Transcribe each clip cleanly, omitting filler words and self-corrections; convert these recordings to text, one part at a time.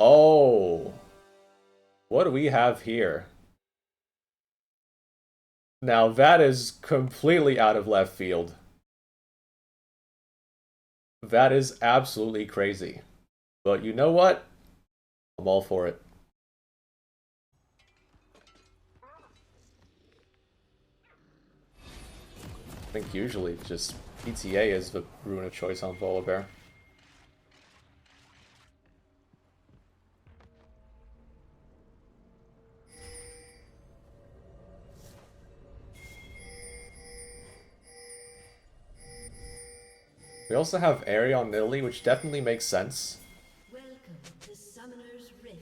Oh, what do we have here? Now that is completely out of left field. That is absolutely crazy. But you know what? I'm all for it. I think usually just PTA is the rune of choice on Volibear. We also have Airy on Nidalee, which definitely makes sense. Welcome to Summoner's Rift.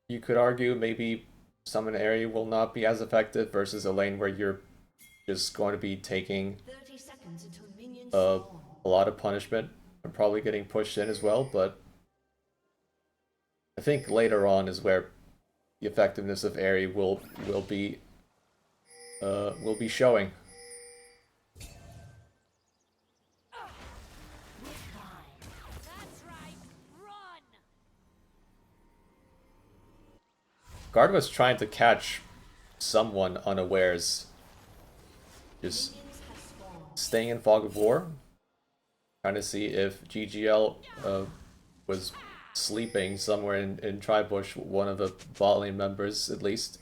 You could argue maybe Summon Airy will not be as effective versus a lane where you're just going to be taking 30 seconds until minions a, spawn. a lot of punishment and probably getting pushed in as well, but I think later on is where the effectiveness of Airy will be showing. That's right. Run. Guard was trying to catch someone unawares, just Minions have spawned. staying in Fog of War, trying to see if GGL was sleeping somewhere in Tribush, one of the bot lane members at least.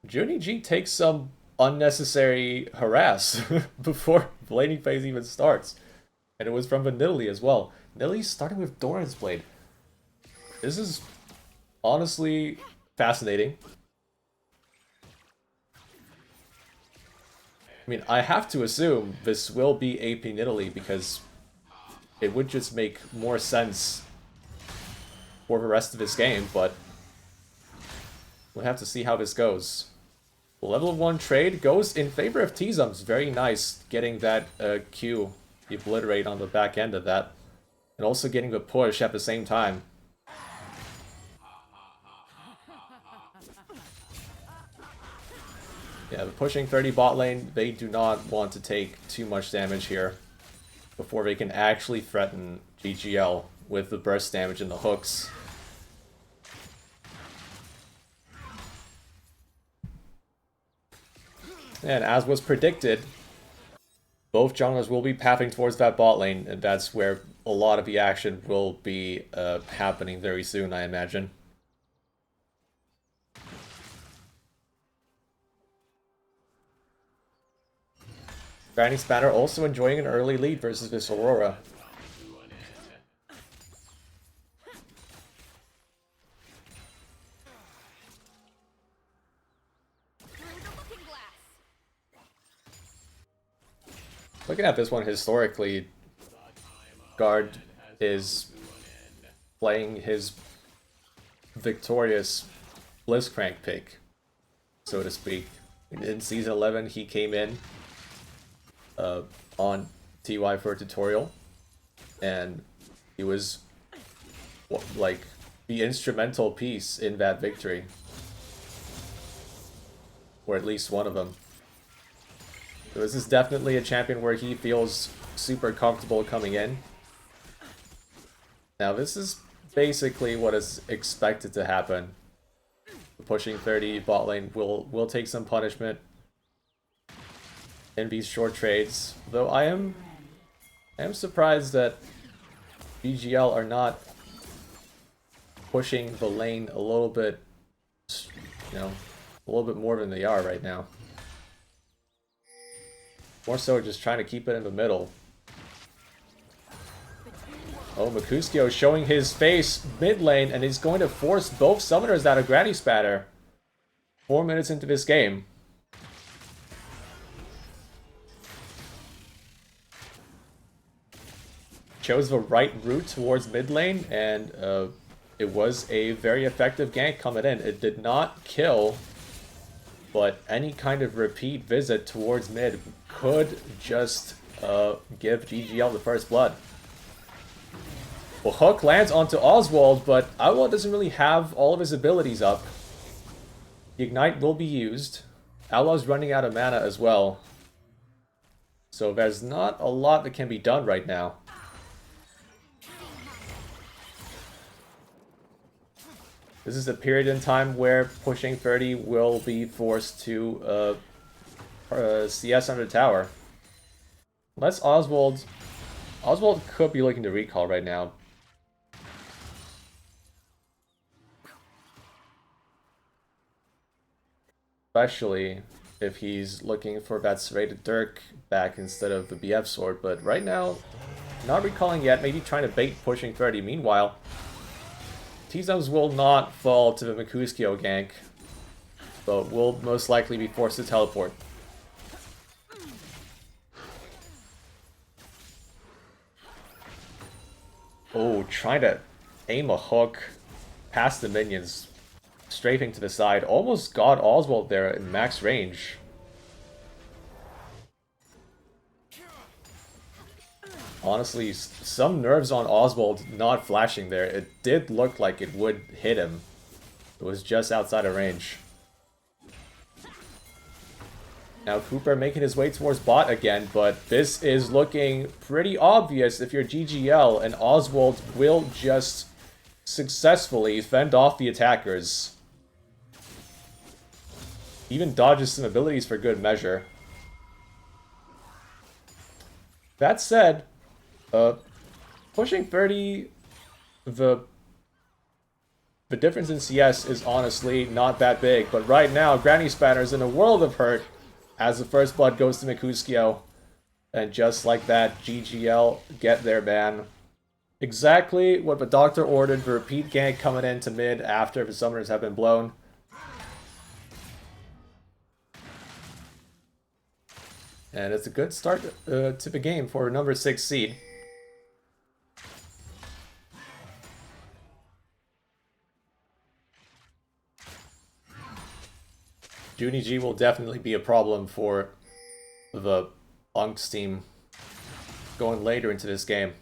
Junie G takes some unnecessary harass before the laning phase even starts. And it was from Vanilli as well. Nilly's starting with Doran's Blade. This is honestly fascinating. I mean, I have to assume this will be AP Nidalee because it would just make more sense for the rest of this game, but we'll have to see how this goes. The level 1 trade goes in favor of T-Zums. Very nice getting that Q, the obliterate on the back end of that. And also getting the push at the same time. Yeah, the pushing 30 bot lane, they do not want to take too much damage here before they can actually threaten GGL with the burst damage and the hooks. And as was predicted, both junglers will be pathing towards that bot lane, and that's where a lot of the action will be happening very soon, I imagine. Grinding Spanner also enjoying an early lead versus this Aurora. Looking at this one historically, Guard is playing his victorious Blitzcrank pick, so to speak. In Season 11, he came in on TY for a tutorial, and he was like the instrumental piece in that victory, or at least one of them. So this is definitely a champion where he feels super comfortable coming in. Now this is basically what is expected to happen. Pushing 30 bot lane will take some punishment in these short trades, though I am surprised that BGL are not pushing the lane a little bit, you know, a little bit more than they are right now. More so just trying to keep it in the middle. Oh, Mercutio showing his face mid lane, and he's going to force both summoners out of Granny Spatter. 4 minutes into this game. Chose the right route towards mid lane, and it was a very effective gank coming in. It did not kill, but any kind of repeat visit towards mid could just give GGL the first blood. Well, Hook lands onto Oswald, but Oswald doesn't really have all of his abilities up. The Ignite will be used. Outlaw's running out of mana as well. So there's not a lot that can be done right now. This is a period in time where pushing 30 will be forced to CS under tower. Unless Oswald... Oswald could be looking to recall right now. Especially if he's looking for that serrated Dirk back instead of the BF sword. But right now, not recalling yet. Maybe trying to bait pushing 30. Meanwhile, T-Zones will not fall to the Mikuskyo gank, but will most likely be forced to teleport. Oh, trying to aim a hook past the minions, strafing to the side. Almost got Oswald there in max range. Honestly, some nerves on Oswald not flashing there. It did look like it would hit him. It was just outside of range. Now Cooper making his way towards bot again, but this is looking pretty obvious if you're GGL, and Oswald will just successfully fend off the attackers. Even dodges some abilities for good measure. That said, pushing 30, the difference in CS is honestly not that big, but right now Granny Spanner's in a world of hurt as the first blood goes to Mikuskyo, and just like that, GGL get their ban. Exactly what the doctor ordered, the repeat gank coming into mid after the summoners have been blown. And it's a good start to the game for number 6 seed. Junie G will definitely be a problem for the Unks team going later into this game.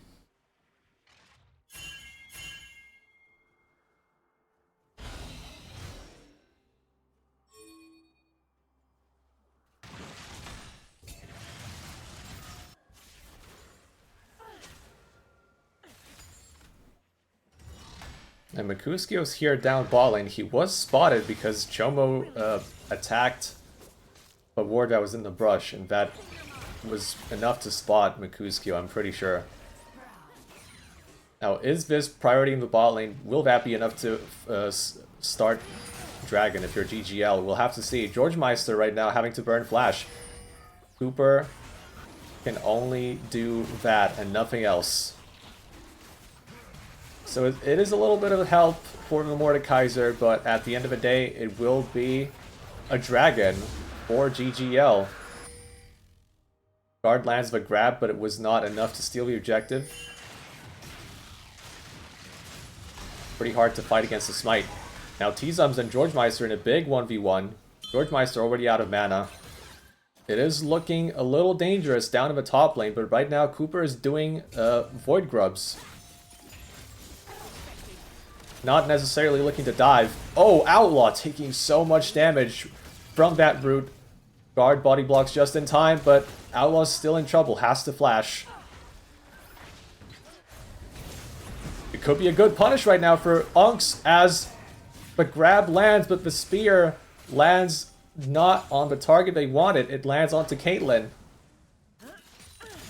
And Mikuskyo's here down bot lane. He was spotted because Chomo attacked a ward that was in the brush, and that was enough to spot Mikuskyo, I'm pretty sure. Now, is this priority in the bot lane? Will that be enough to start Dragon if you're GGL? We'll have to see. George Meister right now having to burn Flash. Cooper can only do that and nothing else. So it is a little bit of help for the Mordekaiser, but at the end of the day, it will be a Dragon for GGL. Guard lands the grab, but it was not enough to steal the objective. Pretty hard to fight against the Smite. Now T-Zums and George Meister in a big 1v1. George Meister already out of mana. It is looking a little dangerous down in the top lane, but right now Cooper is doing Void Grubs. Not necessarily looking to dive. Oh, Outlaw taking so much damage from that root. Guard body blocks just in time, but Outlaw's still in trouble. Has to flash. It could be a good punish right now for Unks as the grab lands, but the spear lands not on the target they wanted. It lands onto Caitlyn.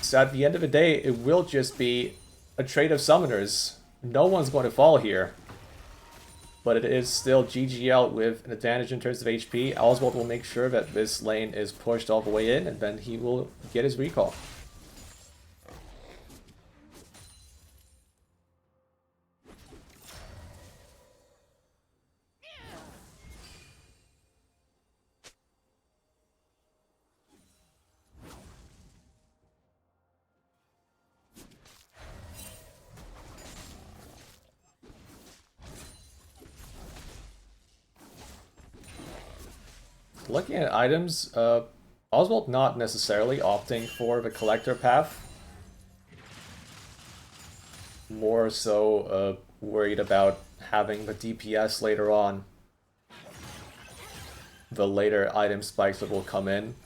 So at the end of the day, it will just be a trade of summoners. No one's going to fall here. But it is still GGL with an advantage in terms of HP. Oswald will make sure that this lane is pushed all the way in, and then he will get his recall. Looking at items, Oswald not necessarily opting for the collector path. More so worried about having the DPS later on. The later item spikes that will come in.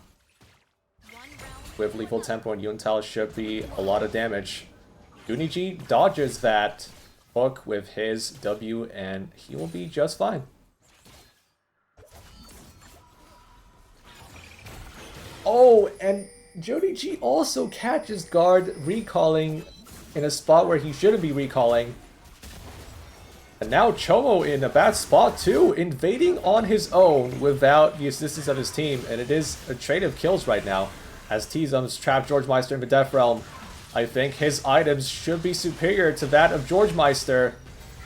With Lethal Tempo and Yuntal should be a lot of damage. Juniji dodges that, hook with his W, and he will be just fine. Oh, and Jody G also catches guard recalling in a spot where he shouldn't be recalling. And now Chomo in a bad spot too, invading on his own without the assistance of his team, and it is a trade of kills right now. As T-Zums trap George Meister in the Death Realm, I think his items should be superior to that of George Meister.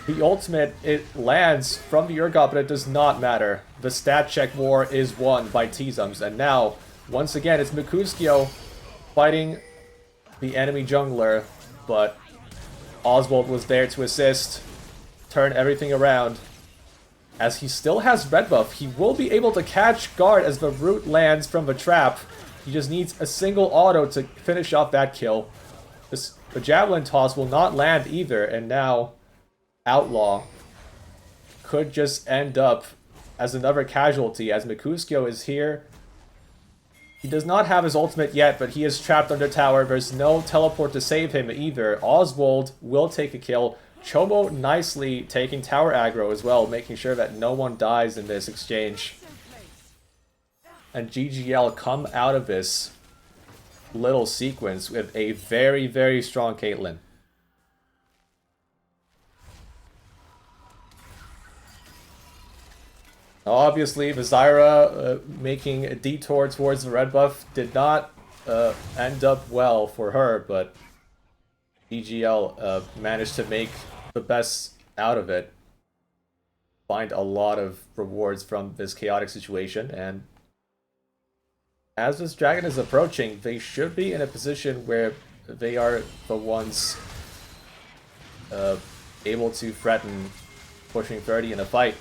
The ultimate, it lands from the Urgot, but it does not matter. The stat check war is won by T-Zums, and now, once again, it's Mikuskyo fighting the enemy jungler, but Oswald was there to assist, turn everything around. As he still has red buff, he will be able to catch guard as the root lands from the trap. He just needs a single auto to finish off that kill. The javelin toss will not land either, and now Outlaw could just end up as another casualty, as Mikuskyo is here. He does not have his ultimate yet, but he is trapped under tower. There's no teleport to save him either. Oswald will take a kill. Chomo nicely taking tower aggro as well, making sure that no one dies in this exchange. And GGL come out of this little sequence with a very, very strong Caitlyn. Obviously, Vizira making a detour towards the red buff did not end up well for her, but GGL managed to make the best out of it. Find a lot of rewards from this chaotic situation, and as this dragon is approaching, they should be in a position where they are the ones able to threaten pushing 30 in a fight.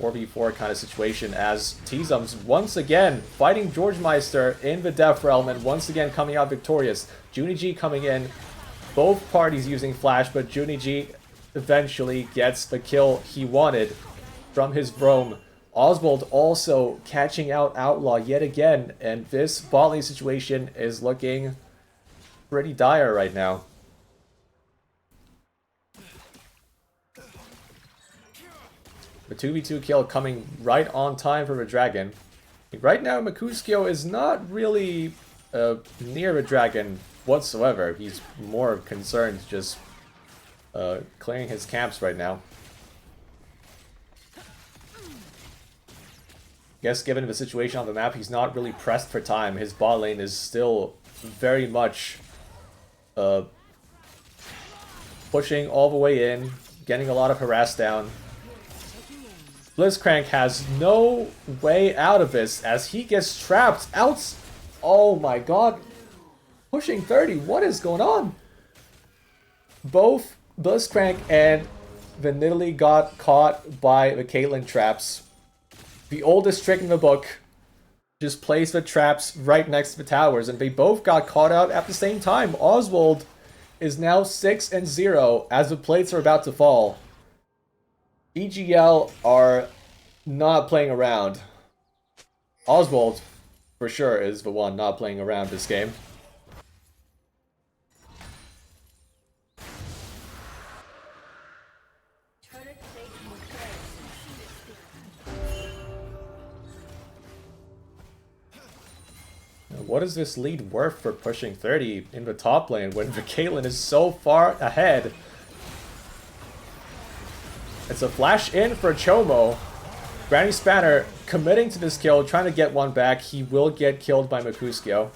4v4 kind of situation, as T-Zums once again fighting George Meister in the Death Realm and once again coming out victorious. Junie G coming in, both parties using flash, but Junie G eventually gets the kill he wanted from his roam. Oswald also catching out Outlaw yet again, and this bot lane situation is looking pretty dire right now. The 2v2 kill coming right on time for the dragon. Right now, Mikuskyo is not really near the dragon whatsoever. He's more concerned just clearing his camps right now. Guess given the situation on the map, he's not really pressed for time. His bot lane is still very much pushing all the way in, getting a lot of harass down. Blitzcrank has no way out of this as he gets trapped out. Oh my god. Pushing 30, what is going on? Both Blitzcrank and the Nidalee got caught by the Caitlyn traps. The oldest trick in the book. Just place the traps right next to the towers, and they both got caught out at the same time. Oswald is now 6-0 as the plates are about to fall. EGL are not playing around. Oswald, for sure, is the one not playing around this game. What is this lead worth for pushing 30 in the top lane when the Caitlyn is so far ahead? It's a flash in for Chomo. Granny Spanner committing to this kill, trying to get one back. He will get killed by Mikuskyo.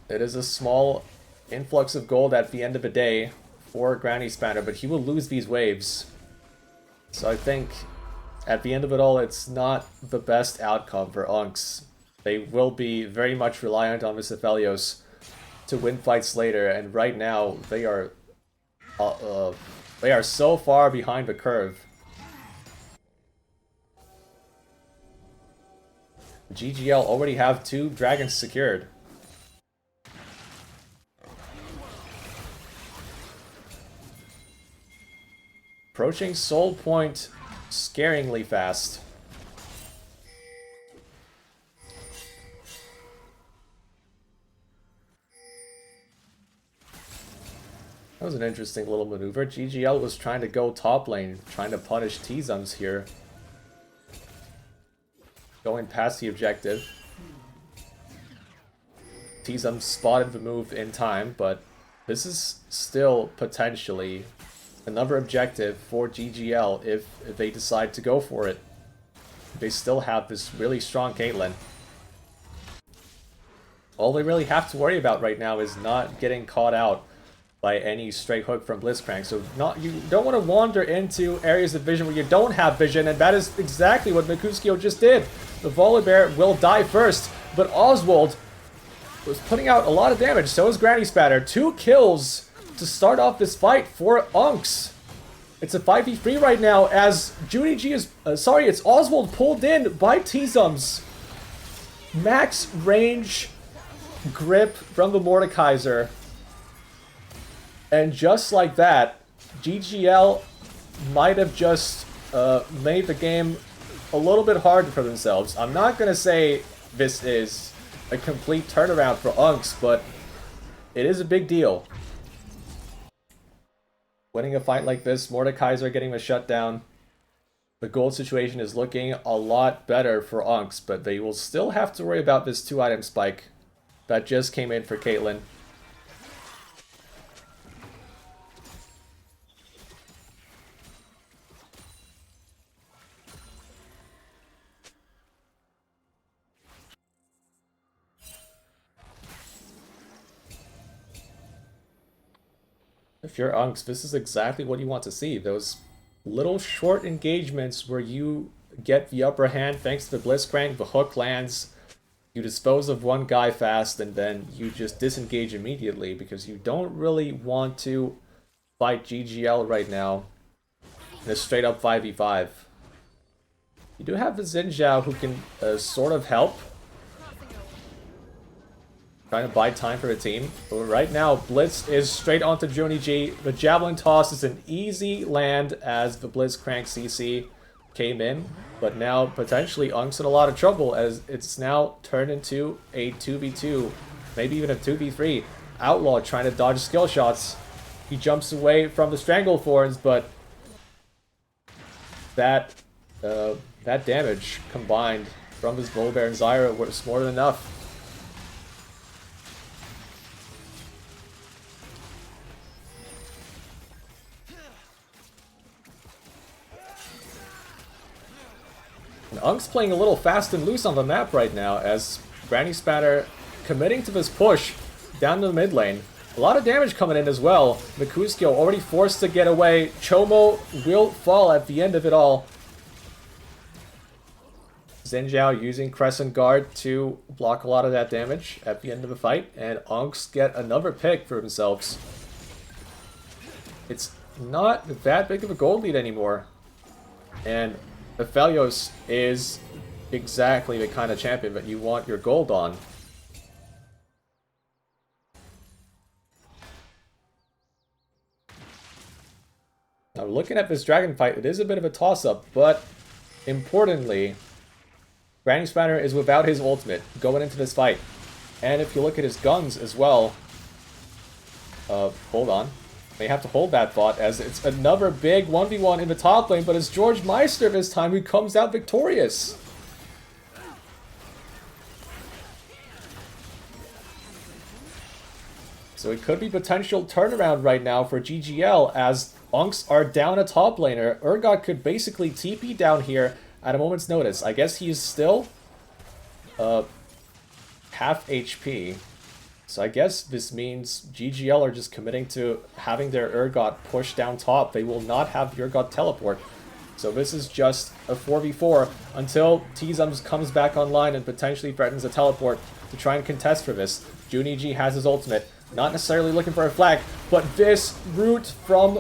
It is a small influx of gold at the end of the day for Granny Spanner, but he will lose these waves. So I think at the end of it all, it's not the best outcome for Unks. They will be very much reliant on Mr. Aphelios to win fights later, and right now they are so far behind the curve. GGL already have 2 dragons secured. Approaching Soul Point scaringly fast. That was an interesting little maneuver. GGL was trying to go top lane, trying to punish T-Zums here. Going past the objective. T-Zums spotted the move in time, but this is still potentially another objective for GGL if they decide to go for it. They still have this really strong Caitlyn. All they really have to worry about right now is not getting caught out by any straight hook from Blitzcrank. So you don't want to wander into areas of vision where you don't have vision, and that is exactly what Mercutio just did. The Volibear will die first, but Oswald was putting out a lot of damage. So is Granny Spatter. 2 kills to start off this fight for Unks. It's a 5v3 right now as Judy G is... it's Oswald pulled in by T-Zums. Max range grip from the Mordekaiser. And just like that, GGL might have just made the game a little bit hard for themselves. I'm not going to say this is a complete turnaround for Unks, but it is a big deal. Winning a fight like this, Mordekaiser getting a shutdown. The gold situation is looking a lot better for Unks, but they will still have to worry about this 2-item spike that just came in for Caitlyn. If you're Unks, this is exactly what you want to see. Those little short engagements where you get the upper hand thanks to the Blitzcrank, the hook lands, you dispose of one guy fast, and then you just disengage immediately because you don't really want to fight GGL right now in a straight up 5v5. You do have the Xin Zhao who can sort of help. Trying to buy time for the team. But right now, Blitz is straight onto Juni G. The Javelin Toss is an easy land as the Blitzcrank CC came in. But now, potentially, Unk's in a lot of trouble as it's now turned into a 2v2. Maybe even a 2v3. Outlaw trying to dodge skill shots. He jumps away from the Stranglethorns, but that damage combined from his Volibear and Zyra was more than enough. Unk's playing a little fast and loose on the map right now as Granny Spatter committing to this push down to the mid lane. A lot of damage coming in as well. Mercutio already forced to get away. Chomo will fall at the end of it all. Xin Zhao using Crescent Guard to block a lot of that damage at the end of the fight. And Unks get another pick for themselves. It's not that big of a gold lead anymore. And Aphelios is exactly the kind of champion that you want your gold on. Now, looking at this dragon fight, it is a bit of a toss-up, but importantly, Granny Spatter is without his ultimate going into this fight. And if you look at his guns as well, hold on. May have to hold that thought as it's another big 1v1 in the top lane, but it's George Meister this time who comes out victorious. So it could be potential turnaround right now for GGL as Unks are down a top laner. Urgot could basically TP down here at a moment's notice. I guess he's still half HP. So I guess this means GGL are just committing to having their Urgot push down top. They will not have the Urgot teleport. So this is just a 4v4 until T-Zums comes back online and potentially threatens a teleport to try and contest for this. Juni G has his ultimate. Not necessarily looking for a flag, but this route from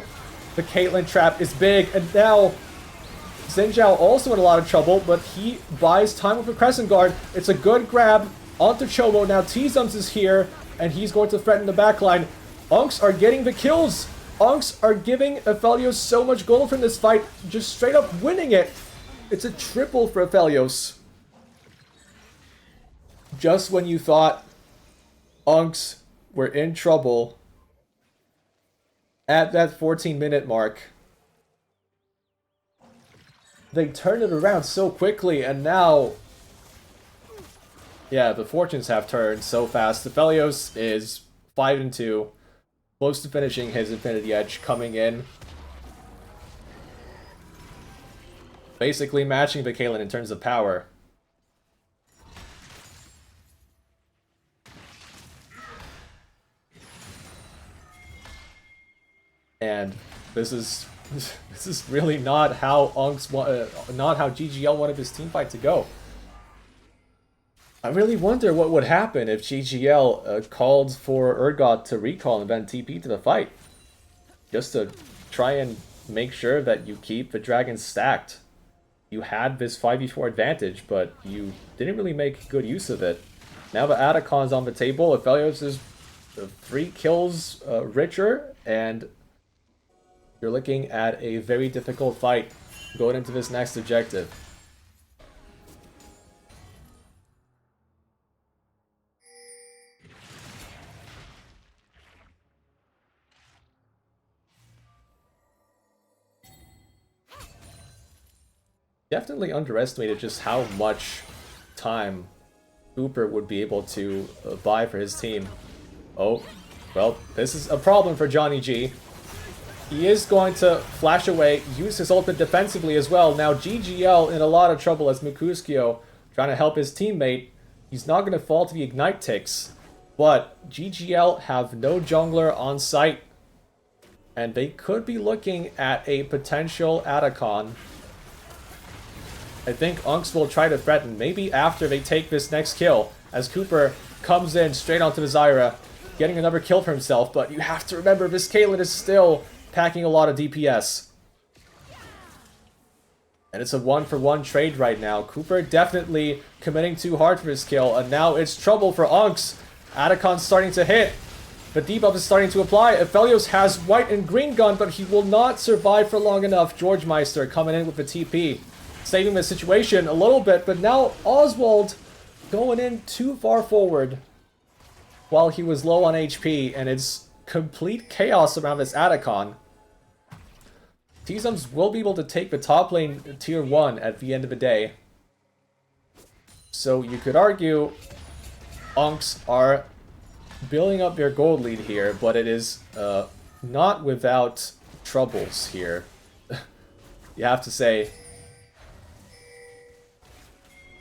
the Caitlyn trap is big. And now Xin Zhao also in a lot of trouble, but he buys time with the Crescent Guard. It's a good grab onto Chomo. Now T-Zums is here, and he's going to threaten the backline. Unks are getting the kills. Unks are giving Aphelios so much gold from this fight, just straight up winning it. It's a triple for Aphelios. Just when you thought Unks were in trouble, At that 14-minute mark, they turned it around so quickly, and now, yeah, the fortunes have turned so fast. Aphelios is 5-2, close to finishing his Infinity Edge, coming in, basically matching the Caitlyn in terms of power. And this is really not how not how GGL wanted this team fight to go. I really wonder what would happen if GGL called for Urgot to recall and then TP to the fight, just to try and make sure that you keep the dragons stacked. You had this 5v4 advantage, but you didn't really make good use of it. Now the Atacon's on the table. Aphelios is 3 kills richer, and you're looking at a very difficult fight going into this next objective. Definitely underestimated just how much time Cooper would be able to buy for his team. Oh, well, this is a problem for Johnny G. He is going to flash away, use his ultimate defensively as well. Now GGL in a lot of trouble as Mukuskio trying to help his teammate. He's not going to fall to the Ignite ticks, but GGL have no jungler on site, and they could be looking at a potential Atacon. I think Unks will try to threaten, maybe after they take this next kill, as Cooper comes in straight onto the Zyra, getting another kill for himself, but you have to remember this Caitlyn is still packing a lot of DPS. And it's a 1-for-1 trade right now. Cooper definitely committing too hard for his kill, and now it's trouble for Unks. Atacon's starting to hit. The debuff is starting to apply. Aphelios has white and green gun, but he will not survive for long enough. George Meister coming in with the TP, saving the situation a little bit, but now Oswald going in too far forward while he was low on HP, and it's complete chaos around this Atacon. T-Zums will be able to take the top lane tier 1 at the end of the day. So you could argue Unks are building up their gold lead here, but it is not without troubles here. You have to say,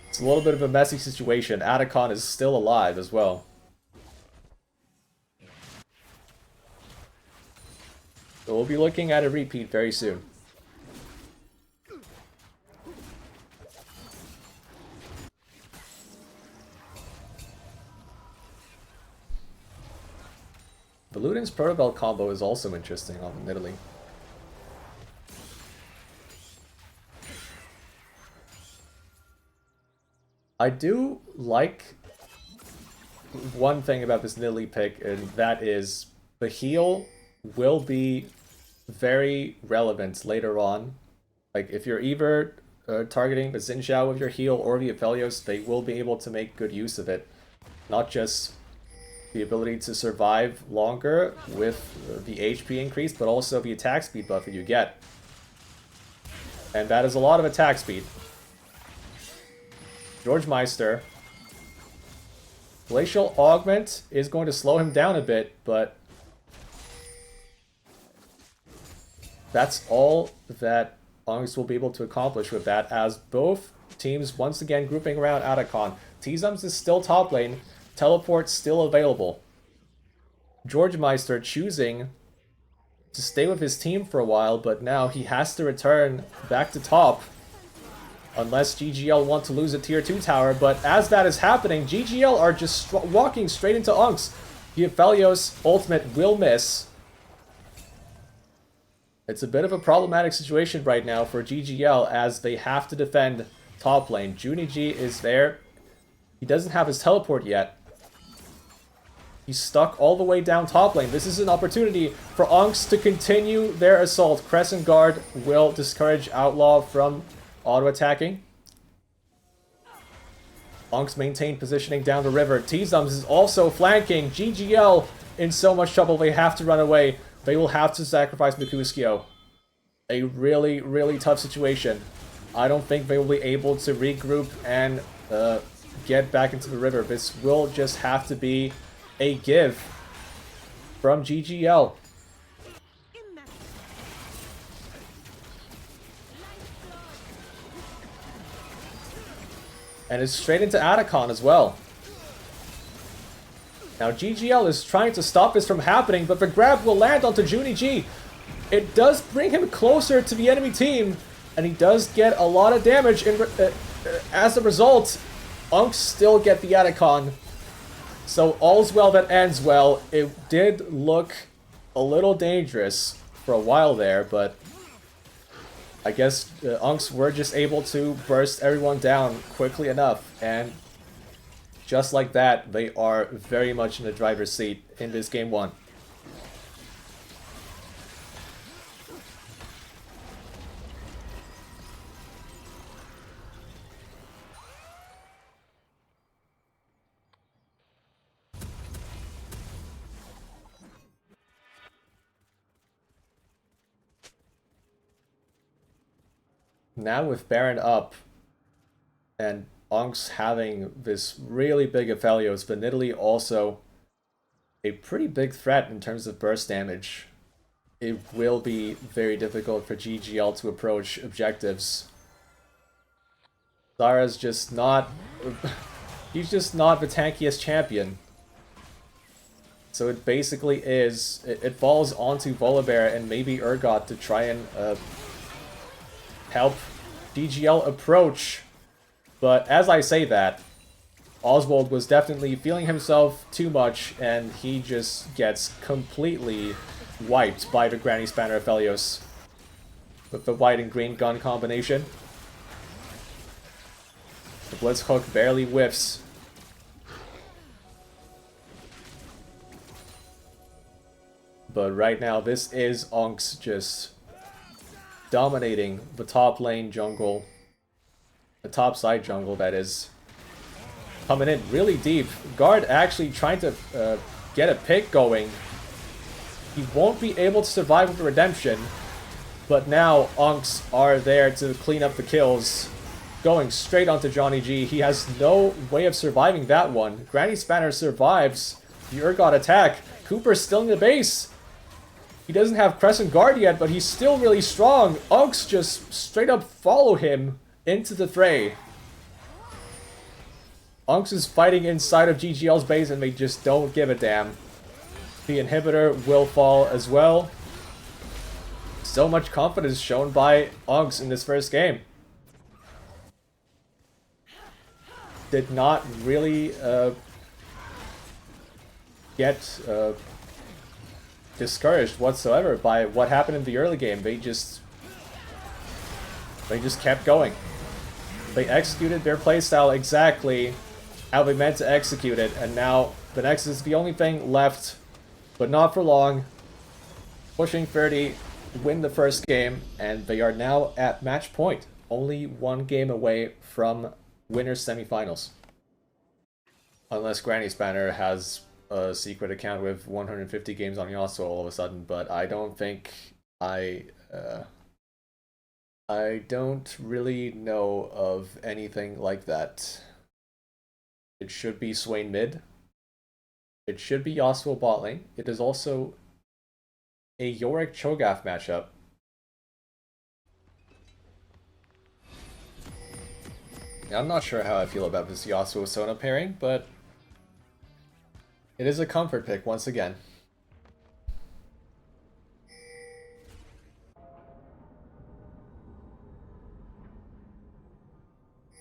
it's a little bit of a messy situation. Atacon is still alive as well. So we'll be looking at a repeat very soon. The Luden's Protobelt combo is also interesting on Italy. I do like one thing about this Nidalee pick, and that is the heal will be very relevant later on. Like, if you're either targeting the Xin Zhao with your heal or the Aphelios, they will be able to make good use of it. Not just the ability to survive longer with the HP increase, but also the attack speed buff that you get. And that is a lot of attack speed. George Meister. Glacial Augment is going to slow him down a bit, but that's all that Unks will be able to accomplish with that, as both teams once again grouping around Atacon. T-Zums is still top lane, teleport still available. George Meister choosing to stay with his team for a while, but now he has to return back to top unless GGL want to lose a tier 2 tower. But as that is happening, GGL are just walking straight into Unks. The Aphelios ultimate will miss. It's a bit of a problematic situation right now for GGL as they have to defend top lane. Junie G is there. He doesn't have his teleport yet. He's stuck all the way down top lane. This is an opportunity for Unks to continue their assault. Crescent Guard will discourage Outlaw from auto-attacking. Unks maintain positioning down the river. T-Zums is also flanking. GGL in so much trouble they have to run away. they will have to sacrifice Mikuskyo. A really, really tough situation. I don't think they will be able to regroup and get back into the river. This will just have to be a give from GGL. And it's straight into Atacon as well. Now GGL is trying to stop this from happening, but the grab will land onto Junie G. It does bring him closer to the enemy team, and he does get a lot of damage. As a result, Unks still get the Atacon. So all's well that ends well. It did look a little dangerous for a while there, but I guess Unks were just able to burst everyone down quickly enough, and just like that, they are very much in the driver's seat in this game 1. Now with Baron up, and Unks having this really big Aphelios, but Nidalee also a pretty big threat in terms of burst damage, it will be very difficult for GGL to approach objectives. Zara's just not... he's just not the tankiest champion. So it basically is... It falls onto Volibear and maybe Urgot to try and help GGL approach. But as I say that, Oswald was definitely feeling himself too much, and he just gets completely wiped by the Granny Spanner Aphelios with the white and green gun combination. The Blitz Hook barely whiffs. But right now, this is Unks just dominating the top lane jungle. The top side jungle, that is. Coming in really deep. Guard actually trying to get a pick going. He won't be able to survive with the redemption. But now Unks are there to clean up the kills. Going straight onto Johnny G. He has no way of surviving that one. Granny Spanner survives the Urgot attack. Cooper's still in the base. He doesn't have Crescent Guard yet, but he's still really strong. Unks just straight up follow him into the fray. Unks is fighting inside of GGL's base and they just don't give a damn. The inhibitor will fall as well. So much confidence shown by Unks in this first game. Did not really get discouraged whatsoever by what happened in the early game. They just kept going. They executed their playstyle exactly how they meant to execute it, and now the Nexus is the only thing left, but not for long. Pushing 30, win the first game, and they are now at match point. Only one game away from winners semifinals. Unless Granny Spanner has a secret account with 150 games on Yasuo all of a sudden, but I don't think I don't really know of anything like that. It should be Swain mid. It should be Yasuo bot lane. It is also a Yorick Cho'Gath matchup. Now, I'm not sure how I feel about this Yasuo Sona pairing, but it is a comfort pick once again.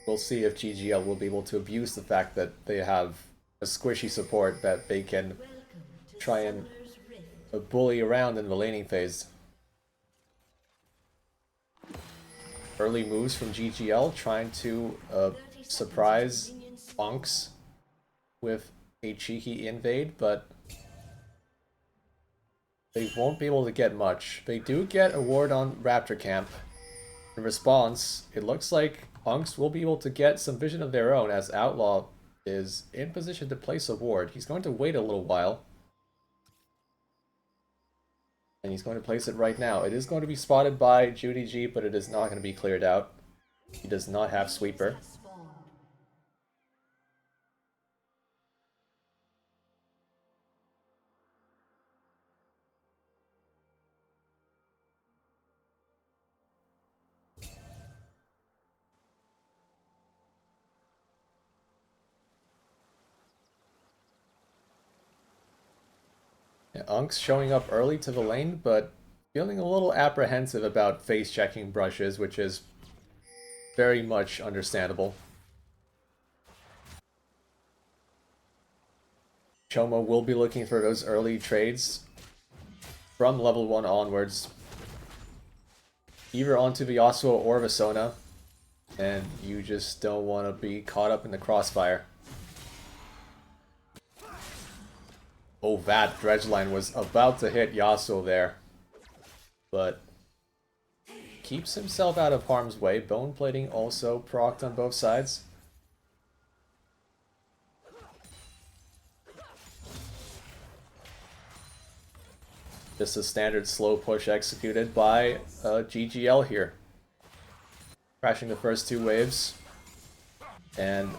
We'll see if GGL will be able to abuse the fact that they have a squishy support that they can try and bully around in the laning phase. Early moves from GGL trying to surprise Unks with a cheeky invade, but they won't be able to get much. They do get a ward on Raptor Camp. In response, it looks like Unks will be able to get some vision of their own as Outlaw is in position to place a ward. He's going to wait a little while. And he's going to place it right now. It is going to be spotted by Judy G, but it is not going to be cleared out. He does not have sweeper. Yeah, Unk's showing up early to the lane, but feeling a little apprehensive about face checking brushes, which is very much understandable. Chomo will be looking for those early trades from level 1 onwards, either onto the Yasuo or the Sona, and you just don't want to be caught up in the crossfire. Oh, that dredge line was about to hit Yasuo there, but keeps himself out of harm's way. Bone plating also procced on both sides. Just a standard slow push executed by GGL here. Crashing the first 2 waves, and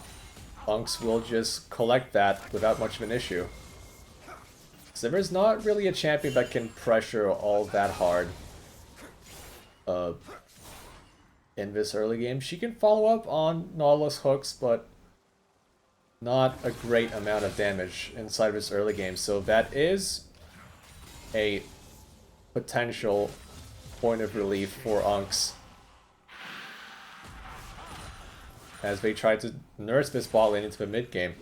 Unks will just collect that without much of an issue. So there's not really a champion that can pressure all that hard in this early game. She can follow up on Nautilus hooks, but not a great amount of damage inside of this early game. So that is a potential point of relief for Unks as they try to nurse this bot lane into the mid game.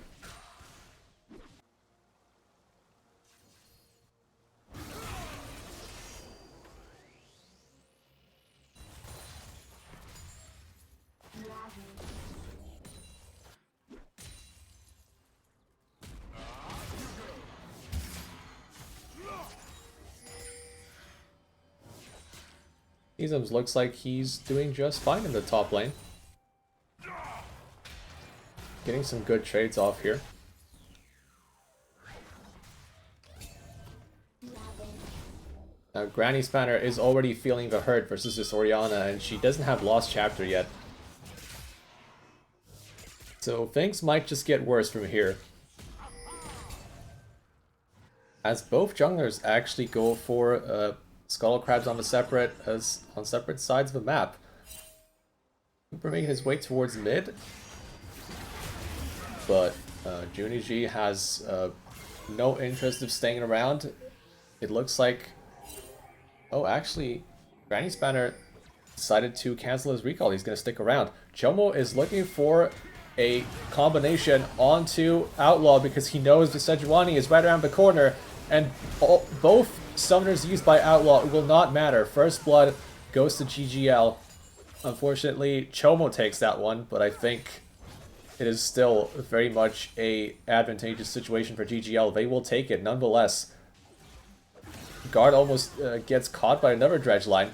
Izums looks like he's doing just fine in the top lane. Getting some good trades off here. Now Granny Spanner is already feeling the hurt versus this Orianna, and she doesn't have Lost Chapter yet. So things might just get worse from here. As both junglers actually go for Skull Crabs on separate sides of the map. Cooper making his way towards mid, but Juniji has no interest of staying around. It looks like, oh, actually, Granny Spanner decided to cancel his recall. He's going to stick around. Chomo is looking for a combination onto Outlaw because he knows the Sejuani is right around the corner, and both summoners used by Outlaw will not matter. First Blood goes to GGL. Unfortunately, Chomo takes that one, but I think it is still very much a advantageous situation for GGL. They will take it nonetheless. Guard almost gets caught by another dredge line.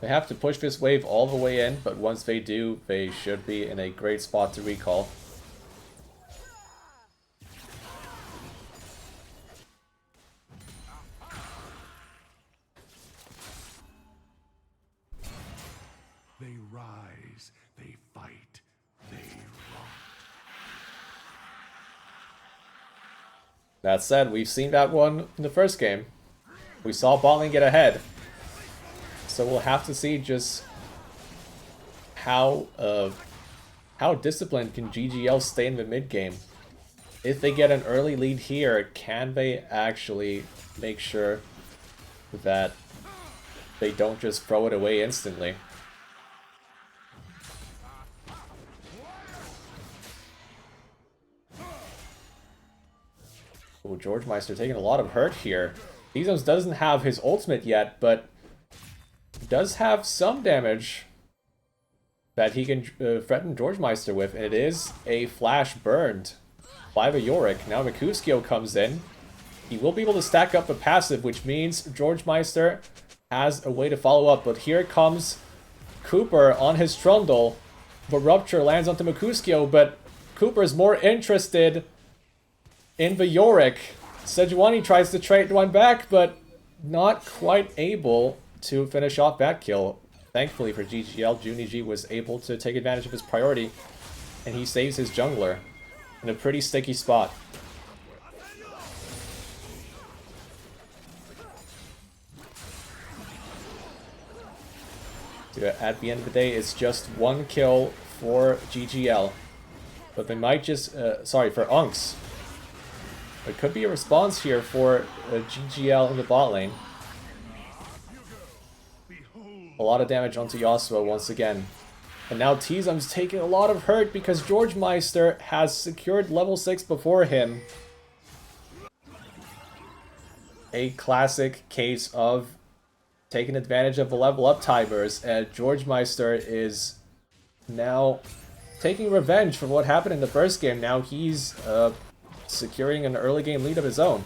They have to push this wave all the way in, but once they do, they should be in a great spot to recall. They rise, they fight, they rot. That said, we've seen that one in the first game. We saw bot lane get ahead. So we'll have to see just how disciplined can GGL stay in the mid game. If they get an early lead here, can they actually make sure that they don't just throw it away instantly? Oh, George Meister taking a lot of hurt here. Bezos doesn't have his ultimate yet, but does have some damage that he can threaten George Meister with, and it is a flash burned by the Yorick. Now Mercutio comes in. He will be able to stack up a passive, which means George Meister has a way to follow up, but here comes Cooper on his Trundle. The Rupture lands onto Mercutio, but Cooper's more interested in the Yorick. Sejuani tries to trade one back, but not quite able to finish off that kill. Thankfully for GGL, Junie G was able to take advantage of his priority, and he saves his jungler in a pretty sticky spot. At the end of the day, it's just one kill for GGL. But they might just... sorry, for Unks. It could be a response here for GGL in the bot lane. A lot of damage onto Yasuo once again. And now Tizum's taking a lot of hurt because George Meister has secured level 6 before him. A classic case of taking advantage of the level up timers, and George Meister is now taking revenge for what happened in the first game. Now he's securing an early game lead of his own.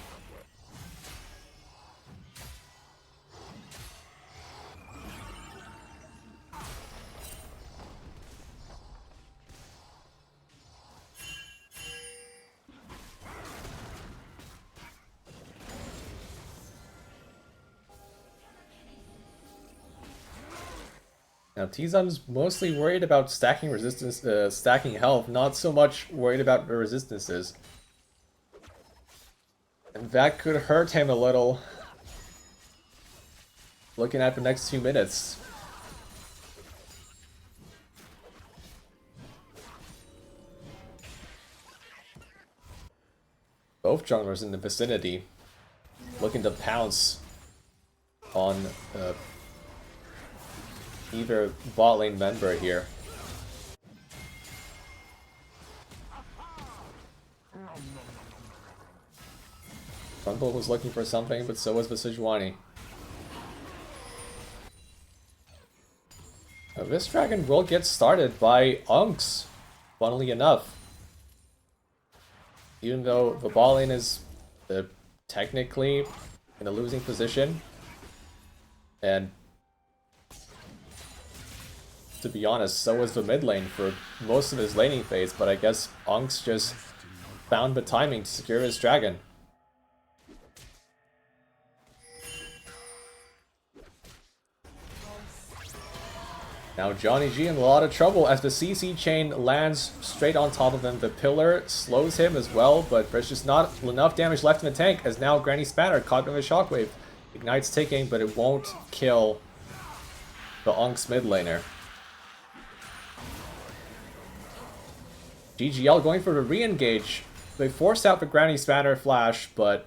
Now Tizum's mostly worried about stacking resistance, stacking health, not so much worried about the resistances. And that could hurt him a little. Looking at the next few minutes. Both junglers in the vicinity, looking to pounce on either bot lane member here. Rumble was looking for something, but so was Sejuani. Now, this dragon will get started by Unks, funnily enough. Even though the bot lane is technically in a losing position. And to be honest, so was the mid lane for most of his laning phase, but I guess Unks just found the timing to secure his dragon. Now Johnny G in a lot of trouble as the CC chain lands straight on top of him. The pillar slows him as well, but there's just not enough damage left in the tank as now Granny Spanner caught in a shockwave. Ignite's ticking, but it won't kill the Unks mid laner. GGL going for the re-engage. They forced out the Granny Spanner flash, but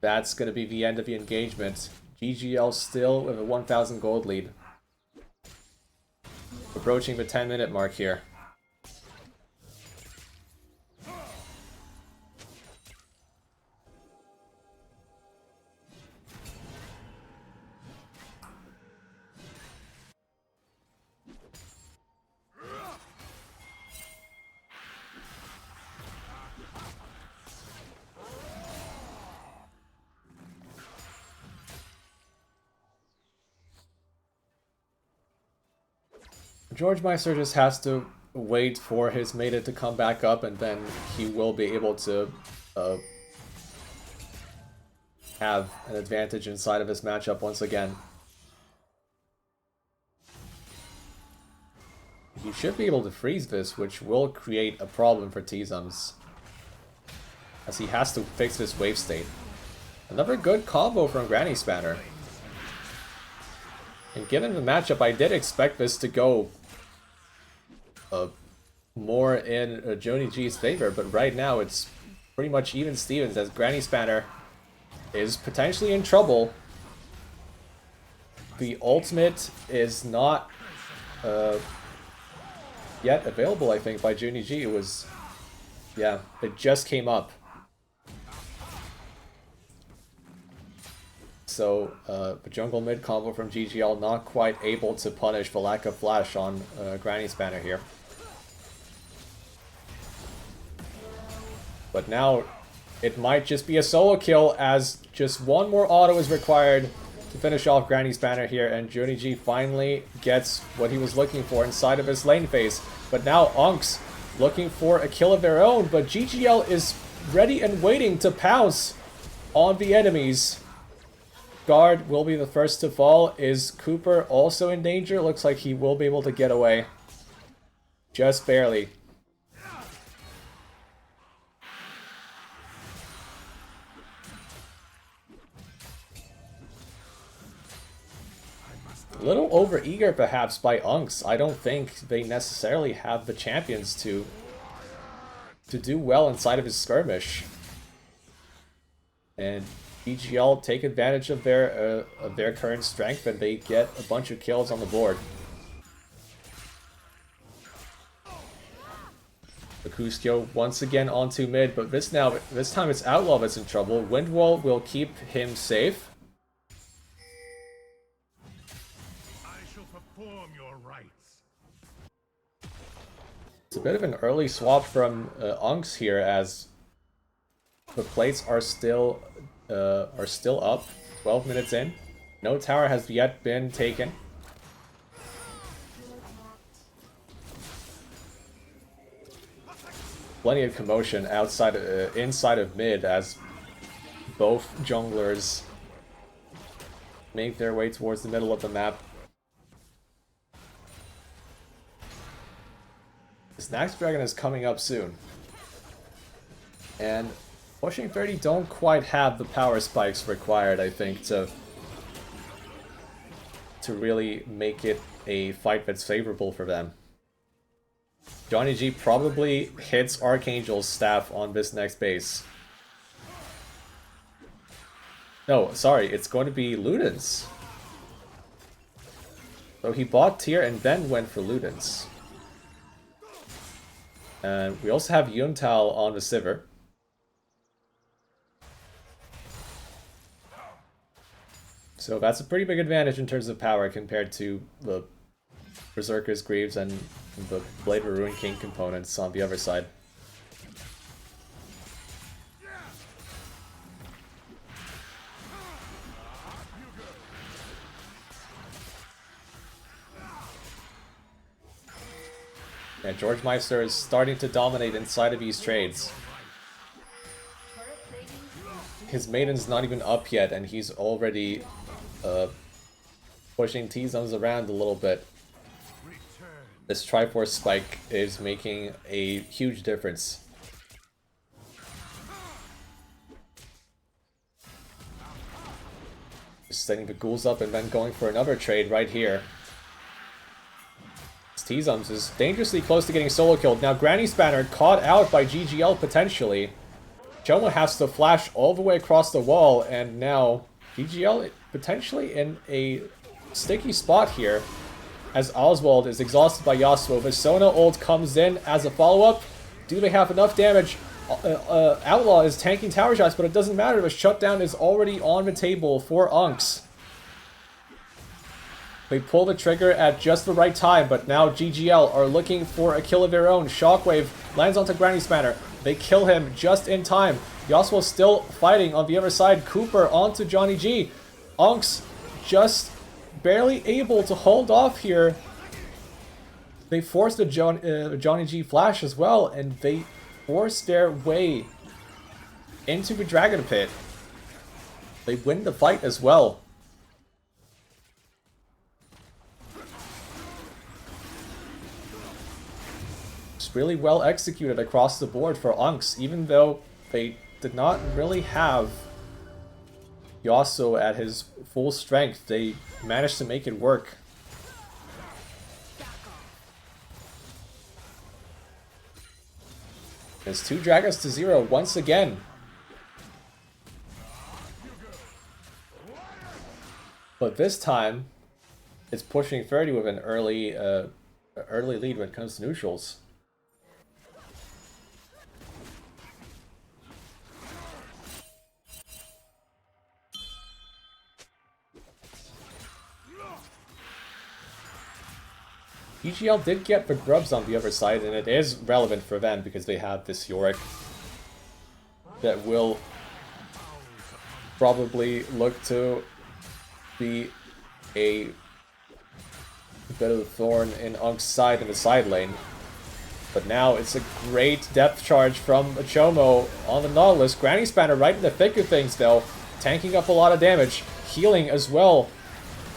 that's going to be the end of the engagement. GGL still with a 1,000 gold lead. Approaching the 10-minute mark here. George Meister just has to wait for his meta to come back up, and then he will be able to have an advantage inside of his matchup once again. He should be able to freeze this, which will create a problem for Tizums, as he has to fix this wave state. Another good combo from Granny Spanner. And given the matchup, I did expect this to go more in Joni G's favor, but right now it's pretty much even Stevens as Granny Spanner is potentially in trouble. The ultimate is not yet available, I think, by Joni G. It was, yeah, it just came up. So, the jungle mid combo from GGL not quite able to punish the lack of flash on Granny Spanner here. But now, it might just be a solo kill as just one more auto is required to finish off Granny Spanner here, and Joni G finally gets what he was looking for inside of his lane phase. But now Unks looking for a kill of their own, but GGL is ready and waiting to pounce on the enemies. Guard will be the first to fall. Is Cooper also in danger? Looks like he will be able to get away. Just barely. A little overeager perhaps by Unks. I don't think they necessarily have the champions to do well inside of his skirmish. And BGL take advantage of their current strength, and they get a bunch of kills on the board. Mercutio once again onto mid, but this time it's Outlaw that's in trouble. Windwall will keep him safe. It's a bit of an early swap from Unks here, as the plates are still up. 12 minutes in. No tower has yet been taken. Plenty of commotion inside of mid as both junglers make their way towards the middle of the map. This next dragon is coming up soon. And pushing 30 don't quite have the power spikes required, I think, to really make it a fight that's favorable for them. Johnny G probably hits Archangel's staff on this next base. No, sorry, it's going to be Luden's. So he bought tier and then went for Luden's. And we also have Yuntal on the Sivir. So that's a pretty big advantage in terms of power compared to the Berserker's Greaves and the Blade of a Ruined King components on the other side. Yeah, George Meister is starting to dominate inside of these trades. His Maiden's not even up yet, and he's already pushing T-Zones around a little bit. This Triforce spike is making a huge difference. Just setting the ghouls up and then going for another trade right here. T-Zones is dangerously close to getting solo killed. Now Granny Spanner caught out by GGL potentially. Choma has to flash all the way across the wall, and now GGL potentially in a sticky spot here as Oswald is exhausted by Yasuo. Visona ult comes in as a follow-up. Do they have enough damage? Outlaw is tanking tower shots, but it doesn't matter. The shutdown is already on the table for Unks. They pull the trigger at just the right time, but now GGL are looking for a kill of their own. Shockwave lands onto Granny Spanner. They kill him just in time. Yasuo still fighting on the other side. Cooper onto Johnny G. Unks just barely able to hold off here. They force the Johnny G flash as well, and they force their way into the Dragon Pit. They win the fight as well. Really well executed across the board for Unks, even though they did not really have Yasuo at his full strength. They managed to make it work. It's 2 dragons to 0 once again. But this time, it's pushing 30 with an early lead when it comes to neutrals. EGL did get the grubs on the other side, and it is relevant for them because they have this Yorick that will probably look to be a bit of a thorn in Unk's side in the side lane. But now it's a great depth charge from Chomo on the Nautilus. Granny Spanner right in the thick of things though, tanking up a lot of damage, healing as well.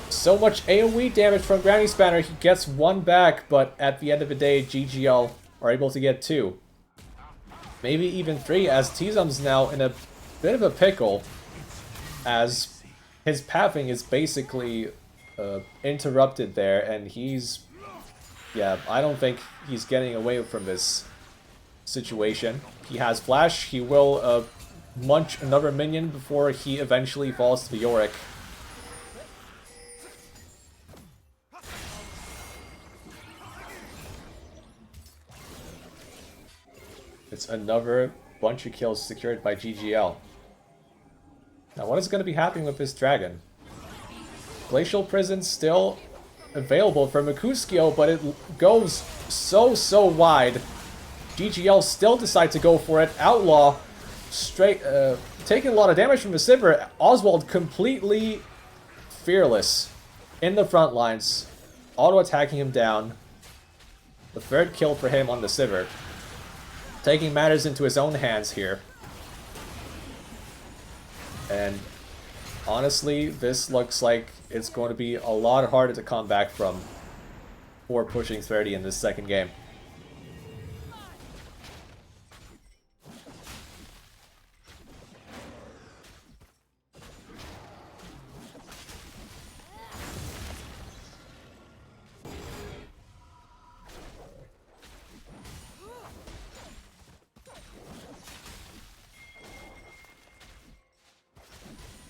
So much AoE damage from Granny Spanner, he gets one back, but at the end of the day, GGL are able to get two. Maybe even three, as T-Zum's now in a bit of a pickle, as his pathing is basically interrupted there, and he's... yeah, I don't think he's getting away from this situation. He has Flash, he will munch another minion before he eventually falls to the Yorick. It's another bunch of kills secured by GGL. Now what is going to be happening with this dragon? Glacial Prison still available for Mercutio, but it goes so wide. GGL still decide to go for it. Outlaw straight taking a lot of damage from the Sivir. Oswald completely fearless in the front lines, auto attacking him down. The third kill for him on the Sivir, taking matters into his own hands here. And honestly, this looks like it's going to be a lot harder to come back from for pushing 30 in this second game.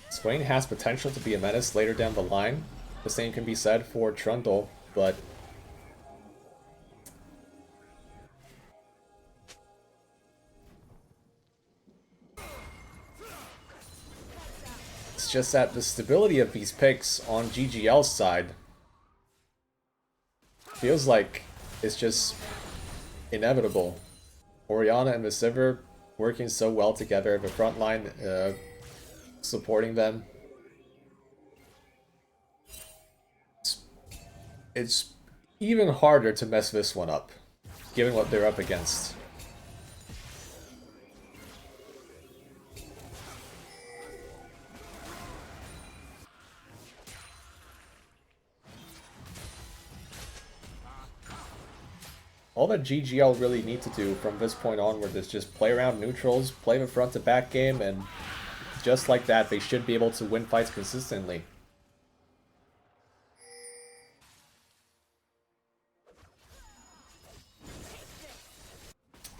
Swain has potential to be a menace later down the line. The same can be said for Trundle, but it's just that the stability of these picks on GGL's side feels like it's just inevitable. Orianna and the Sivir working so well together, the front line supporting them. It's even harder to mess this one up, given what they're up against. All that GGL really need to do from this point onward is just play around neutrals, play the front to back game, and just like that, they should be able to win fights consistently.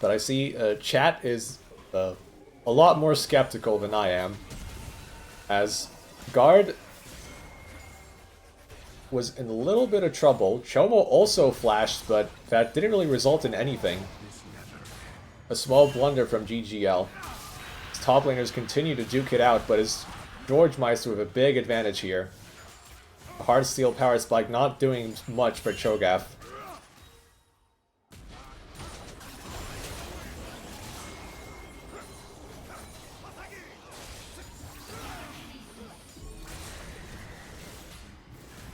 But I see chat is a lot more skeptical than I am, as Guard was in a little bit of trouble. Chomo also flashed, but that didn't really result in anything. A small blunder from GGL. Top laners continue to duke it out, but it's George Meister with a big advantage here. A hard steel power spike not doing much for Cho'Gath.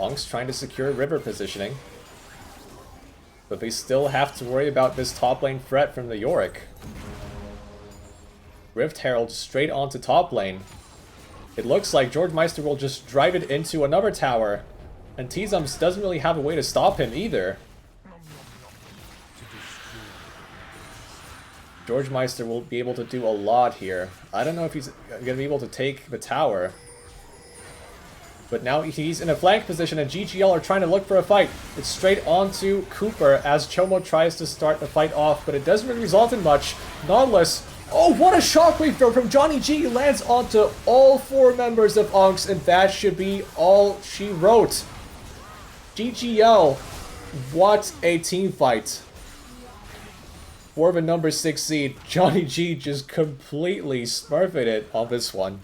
Onk's trying to secure river positioning, but they still have to worry about this top lane threat from the Yorick. Rift Herald straight onto top lane. It looks like George Meister will just drive it into another tower, and T-Zums doesn't really have a way to stop him either. George Meister will be able to do a lot here. I don't know if he's going to be able to take the tower, but now he's in a flank position, and GGL are trying to look for a fight. It's straight onto Cooper as Chomo tries to start the fight off, but it doesn't really result in much. Nautilus, oh, what a shockwave throw from Johnny G! Lands onto all four members of Unks, and that should be all she wrote. GGL, what a team fight. For the number 6 seed, Johnny G just completely smurfed it on this one.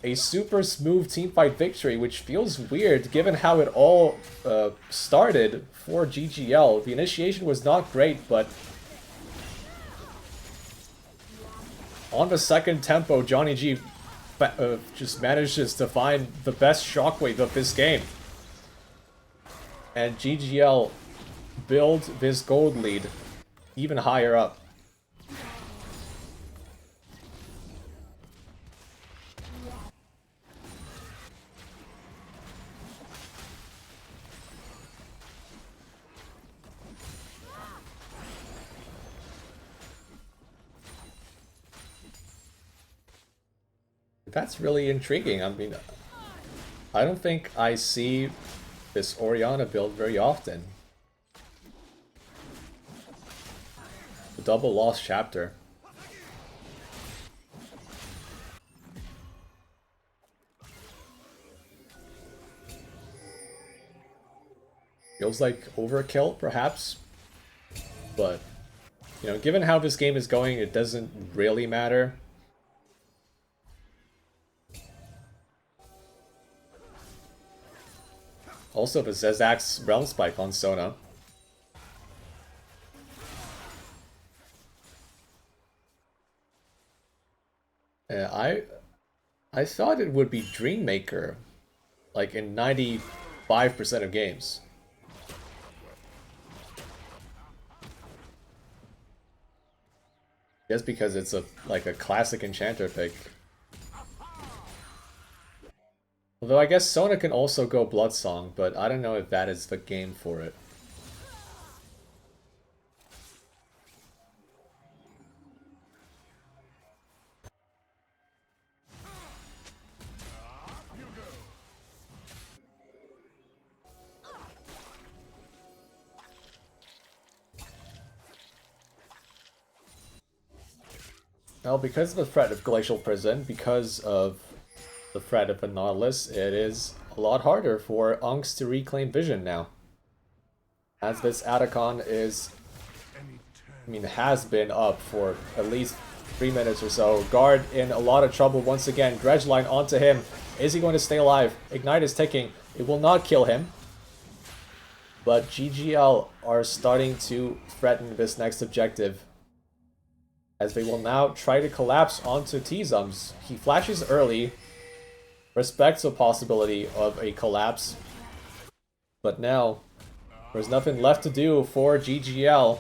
A super smooth teamfight victory, which feels weird given how it all started for GGL. The initiation was not great, but on the second tempo, Johnny G just manages to find the best shockwave of this game. and GGL build this gold lead even higher up. That's really intriguing. I mean, I don't think I see this Orianna build very often. The double lost chapter. Feels like overkill, perhaps. But, you know, given how this game is going, it doesn't really matter. Also, the Zezak's Realm Spike on Sona. I thought it would be Dreammaker, like in 95% of games. Just because it's like a classic enchanter pick. Although I guess Sona can also go Bloodsong, but I don't know if that is the game for it. Well, because of the threat of Glacial Prison, because of the threat of the Nautilus, it is a lot harder for Unks to reclaim vision now. As this Atacon is, I mean, has been up for at least 3 minutes or so. Guard in a lot of trouble once again. Dredge line onto him. Is he going to stay alive? Ignite is ticking. It will not kill him. But GGL are starting to threaten this next objective, as they will now try to collapse onto T-Zums. He flashes early, respects the possibility of a collapse, but now there's nothing left to do for GGL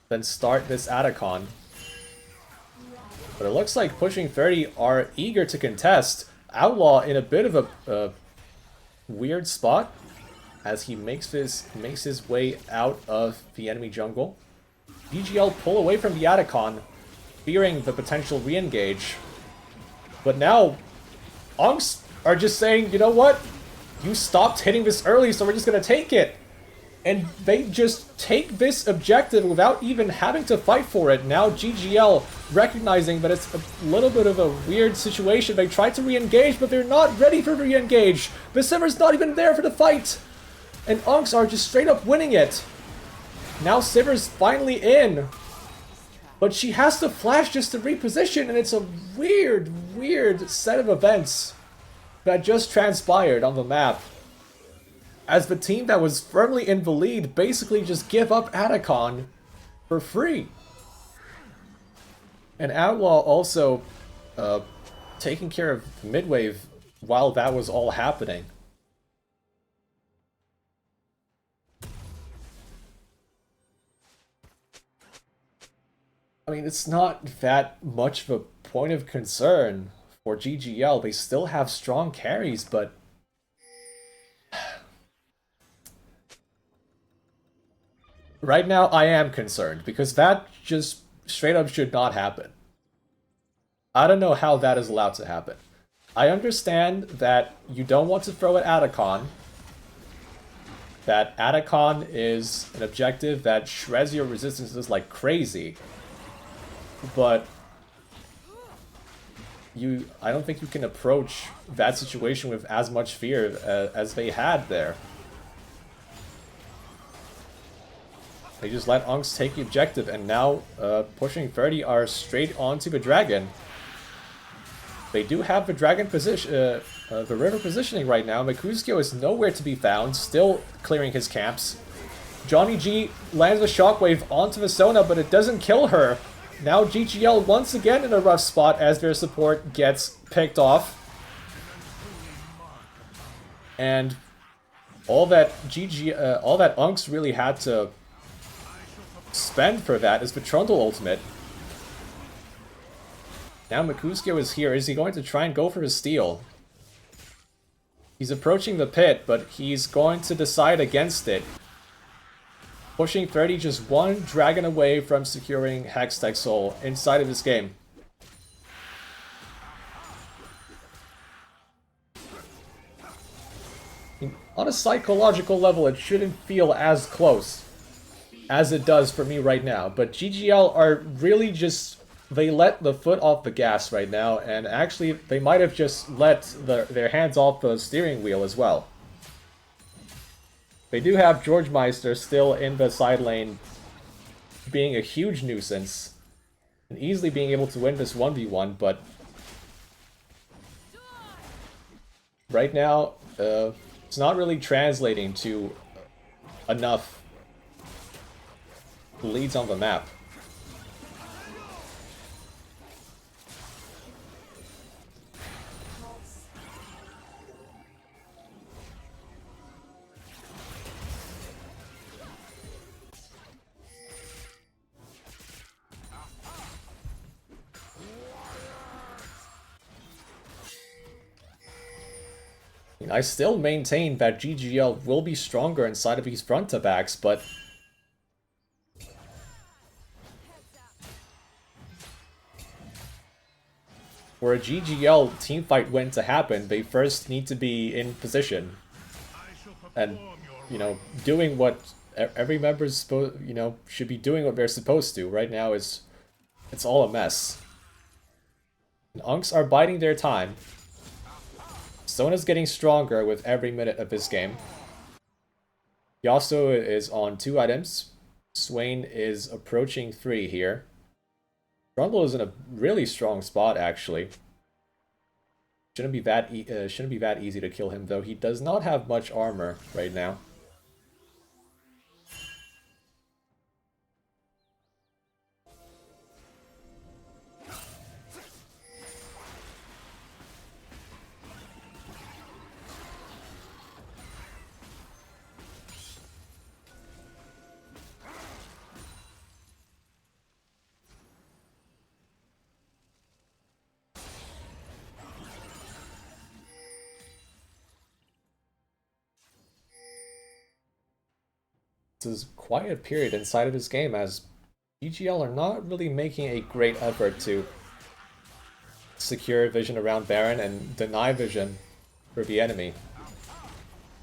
than start this Atacon. But it looks like Pushing 30 are eager to contest. Outlaw in a bit of a weird spot as he makes his way out of the enemy jungle. GGL pull away from the Atacon, fearing the potential re-engage. But now, Unks are just saying, you know what? You stopped hitting this early, so we're just gonna take it. And they just take this objective without even having to fight for it. Now GGL, recognizing that it's a little bit of a weird situation, they try to re-engage, but they're not ready for re-engage. The Simmer's not even there for the fight. And Unks are just straight up winning it. Now Sivir's finally in, but she has to flash just to reposition, and it's a weird set of events that just transpired on the map, as the team that was firmly in the lead basically just give up Atacon for free. And Outlaw also taking care of mid-wave while that was all happening. I mean, it's not that much of a point of concern for GGL. They still have strong carries, but right now I am concerned, because that just straight up should not happen. I don't know how that is allowed to happen. I understand that you don't want to throw at Atacon. That Atacon is an objective that shreds your resistances like crazy. But I don't think you can approach that situation with as much fear as they had there. They just let Unks take the objective, and now Pushing 30 are straight onto the dragon. They do have the dragon position, the river positioning right now. Mikuzio is nowhere to be found, still clearing his camps. Johnny G lands a shockwave onto the Sona, but it doesn't kill her. Now GGL once again in a rough spot as their support gets picked off. And all that all that Unks really had to spend for that is the Trundle ultimate. Now Mercutio is here. Is he going to try and go for his steal? He's approaching the pit, but he's going to decide against it. Pushing 30, just one dragon away from securing Hextech Soul inside of this game. On a psychological level, it shouldn't feel as close as it does for me right now. But GGL are really just... they let the foot off the gas right now, and actually they might have just let their hands off the steering wheel as well. They do have George Meister still in the side lane being a huge nuisance and easily being able to win this 1v1, but right now it's not really translating to enough leads on the map. I still maintain that GGL will be stronger inside of these front-to-backs, but for a GGL teamfight win to happen, they first need to be in position and, you know, doing what every member's supposed, you know, should be doing what they're supposed to. Right now it's all a mess. And Unks are biding their time. Sona's getting stronger with every minute of this game. Yasuo is on 2 items. Swain is approaching 3 here. Trundle is in a really strong spot, actually. Shouldn't be that easy to kill him, though. He does not have much armor right now. This is quite a period inside of this game, as GGL are not really making a great effort to secure vision around Baron and deny vision for the enemy.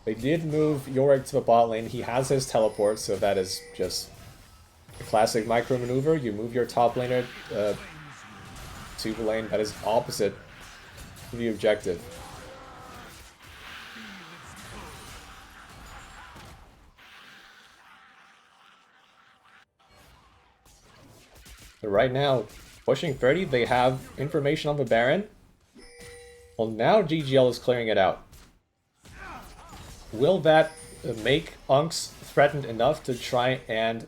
They did move Yorick to the bot lane. He has his teleport, so that is just a classic micro maneuver. You move your top laner to the lane that is opposite to the objective. But right now, pushing 30, they have information on the Baron. Well, now GGL is clearing it out. Will that make Unks threatened enough to try and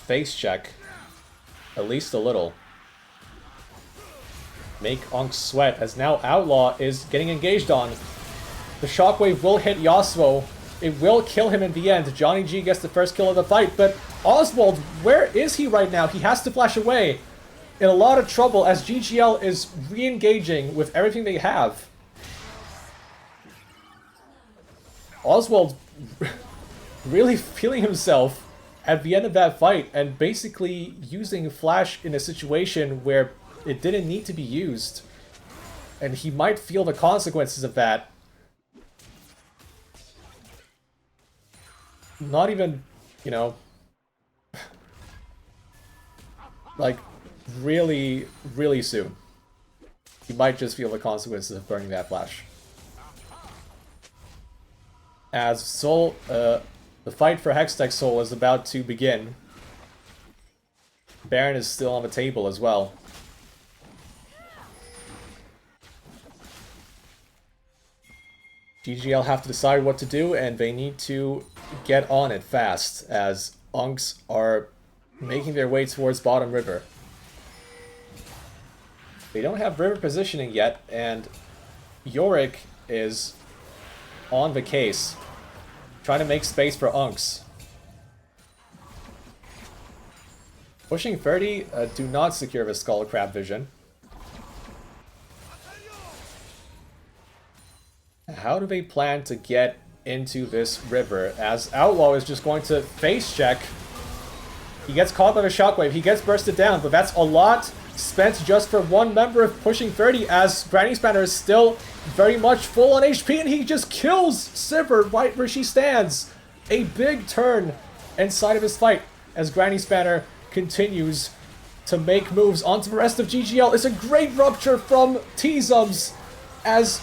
face check at least a little? Make Unks sweat, as now Outlaw is getting engaged on. The shockwave will hit Yasuo. It will kill him in the end. Johnny G gets the first kill of the fight, but Oswald, where is he right now? He has to flash away. In a lot of trouble as GGL is re-engaging with everything they have. Oswald really feeling himself at the end of that fight and basically using Flash in a situation where it didn't need to be used. And he might feel the consequences of that. Not even, you know, like, really, really soon. He might just feel the consequences of burning that Flash. As Soul, the fight for Hextech Soul is about to begin. Baron is still on the table as well. GGL have to decide what to do, and they need to get on it fast, as Unks are making their way towards bottom river. They don't have river positioning yet, and Yorick is on the case. trying to make space for Unks. Pushing 30 do not secure the Skull Crab vision. How do they plan to get into this river? As Outlaw is just going to face check. He gets caught by the shockwave. He gets bursted down, but that's a lot spent just for one member of Pushing 30, as Granny Spanner is still very much full on HP, and he just kills Sivir right where she stands. A big turn inside of his fight as Granny Spanner continues to make moves onto the rest of GGL. It's a great rupture from T-Zums as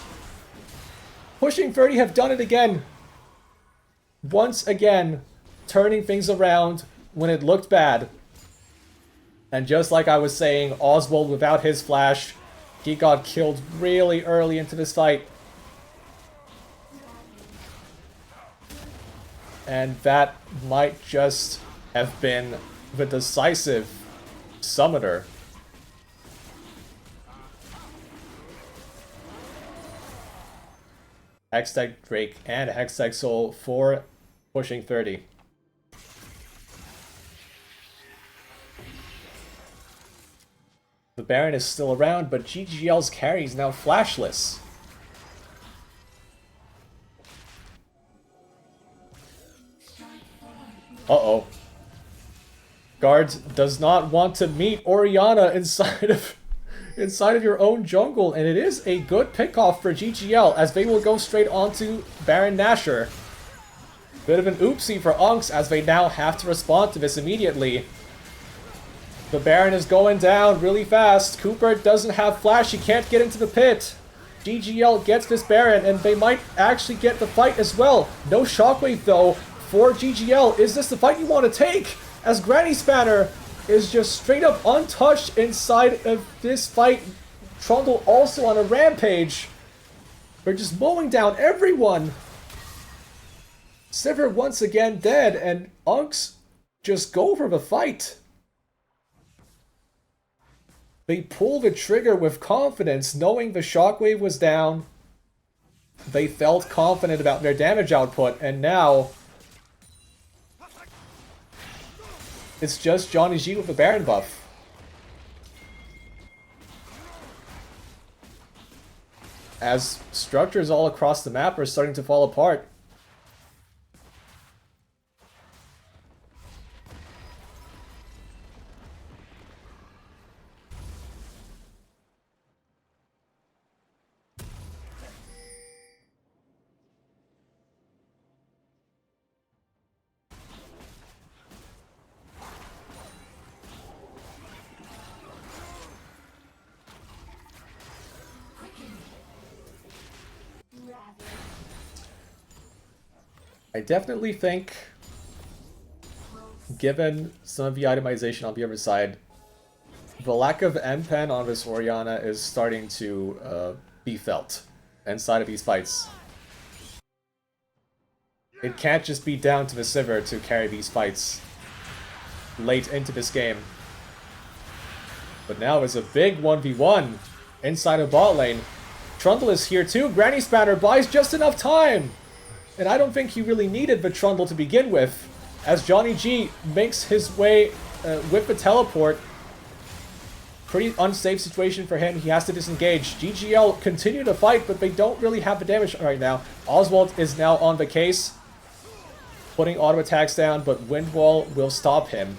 Pushing 30 have done it again. Once again, turning things around when it looked bad. And just like I was saying, Oswald, without his flash, he got killed really early into this fight. And that might just have been the decisive summoner. Hextech Drake and Hextech Soul for Pushing 30. The Baron is still around, but GGL's carry is now flashless. Uh-oh. Guard does not want to meet Orianna inside of your own jungle, and it is a good pickoff for GGL as they will go straight onto Baron Nashor. Bit of an oopsie for Unks as they now have to respond to this immediately. The Baron is going down really fast. Cooper doesn't have flash. He can't get into the pit. GGL gets this Baron, and they might actually get the fight as well. No shockwave, though, for GGL. Is this the fight you want to take? As Granny Spanner is just straight up untouched inside of this fight. Trundle also on a rampage. They're just mowing down everyone. Sivir once again dead, and Unks just go for the fight. They pull the trigger with confidence, knowing the shockwave was down. They felt confident about their damage output, and now it's just Johnny G with the Baron buff. As structures all across the map are starting to fall apart. I definitely think, given some of the itemization on the other side, the lack of M-Pen on this Orianna is starting to be felt inside of these fights. It can't just be down to the Sivir to carry these fights late into this game. But now there's a big 1v1 inside of bot lane. Trundle is here too. Granny Spanner buys just enough time. And I don't think he really needed the Trundle to begin with, as Johnny G makes his way with the teleport. Pretty unsafe situation for him. He has to disengage. GGL continue to fight, but they don't really have the damage right now. Oswald is now on the case, putting auto attacks down, but Windwall will stop him.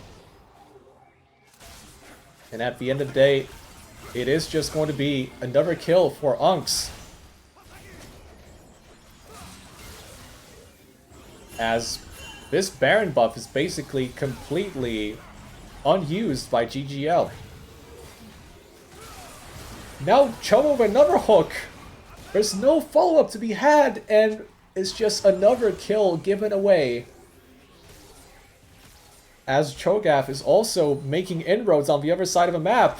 And at the end of the day, it is just going to be another kill for Unks. As this Baron buff is basically completely unused by GGL. Now Chomo with another hook. There's no follow-up to be had, and it's just another kill given away. As Cho'Gath is also making inroads on the other side of the map.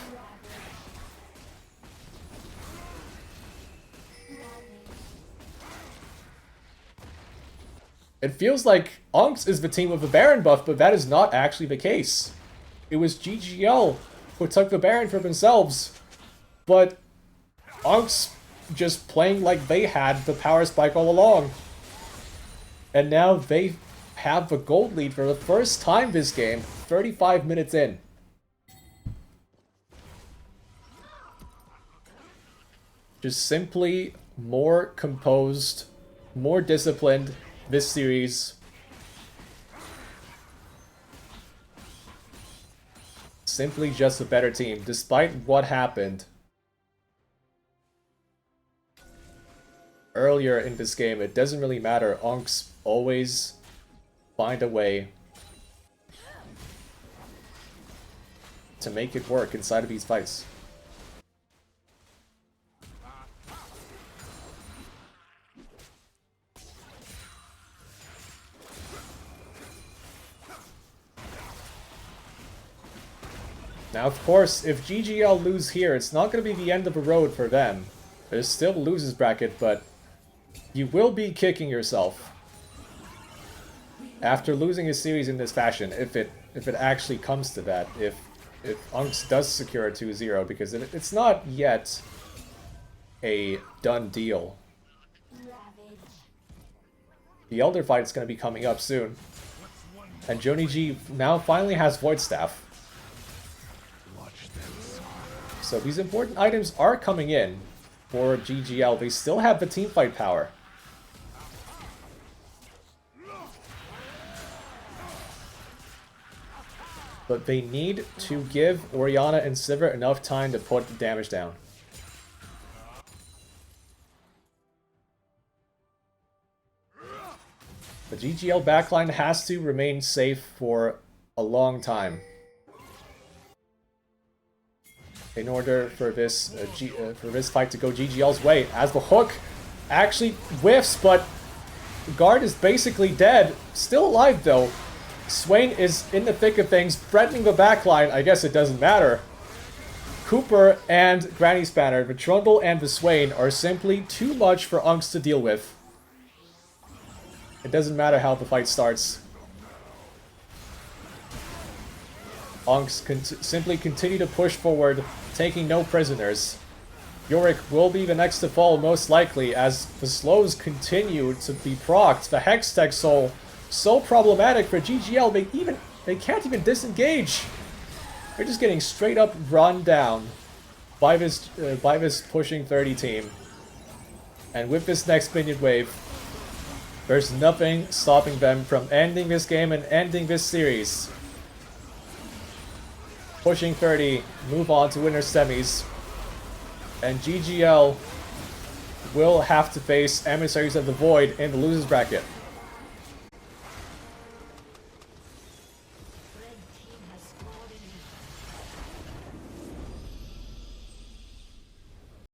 It feels like Unks is the team with the Baron buff, but that is not actually the case. It was GGL who took the Baron for themselves, but Unks just playing like they had the power spike all along. And now they have a gold lead for the first time this game, 35 minutes in. Just simply more composed, more disciplined this series. Simply just a better team, despite what happened earlier in this game. It doesn't really matter. Onks always find a way to make it work inside of these fights. Now, of course, if GGL lose here, it's not going to be the end of the road for them. There's still a losers bracket, but you will be kicking yourself after losing a series in this fashion, if it actually comes to that, if Unks does secure a 2-0, because it's not yet a done deal. The Elder fight is going to be coming up soon, and Joni G now finally has Void Staff. So these important items are coming in for GGL. They still have the teamfight power. But they need to give Orianna and Sivir enough time to put the damage down. The GGL backline has to remain safe for a long time in order for this fight to go GGL's way, as the hook actually whiffs, but Guard is basically dead. Still alive though. Swain is in the thick of things, threatening the backline. I guess it doesn't matter. Cooper and Granny Spanner, the Trundle and the Swain, are simply too much for Unks to deal with. It doesn't matter how the fight starts. Unks simply continue to push forward, taking no prisoners. Yorick will be the next to fall, most likely, as the slows continue to be procced. The Hextech Soul, so problematic for GGL, they can't even disengage. They're just getting straight up run down by this pushing 30 team. And with this next minion wave, there's nothing stopping them from ending this game and ending this series. Pushing 30, move on to winner semis. And GGL will have to face Emissaries of the Void in the losers bracket.